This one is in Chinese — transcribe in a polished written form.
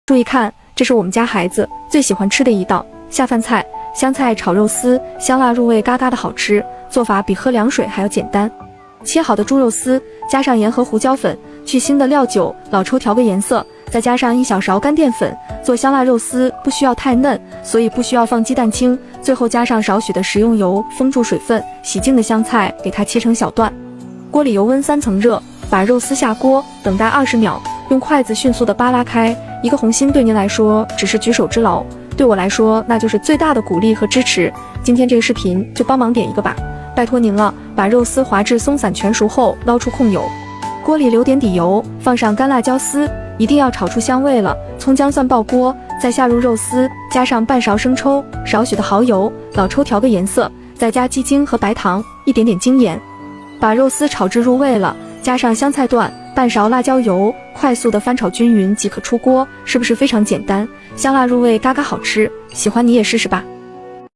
注意看，这是我们家孩子最喜欢吃的一道下饭菜——香菜炒肉丝，香辣入味，嘎嘎的好吃。做法比喝凉水还要简单。切好的猪肉丝，加上盐和胡椒粉、去腥的料酒、老抽调个颜色，再加上1小勺干淀粉。做香辣肉丝不需要太嫩，所以不需要放鸡蛋清。最后加上少许的食用油，封住水分。洗净的香菜给它切成小段。锅里油温3层热，把肉丝下锅，等待20秒，用筷子迅速的扒拉开。一个红心对您来说只是举手之劳，对我来说那就是最大的鼓励和支持。今天这个视频就帮忙点一个吧，拜托您了。把肉丝滑至松散全熟后，捞出控油，锅里留点底油，放上干辣椒丝，一定要炒出香味了。葱姜蒜爆锅，再下入肉丝，加上半勺生抽，少许的蚝油，老抽调个颜色，再加鸡精和白糖，一点点精盐，把肉丝炒至入味了，加上香菜段，半勺辣椒油，快速的翻炒均匀即可出锅。是不是非常简单？香辣入味，嘎嘎好吃。喜欢你也试试吧。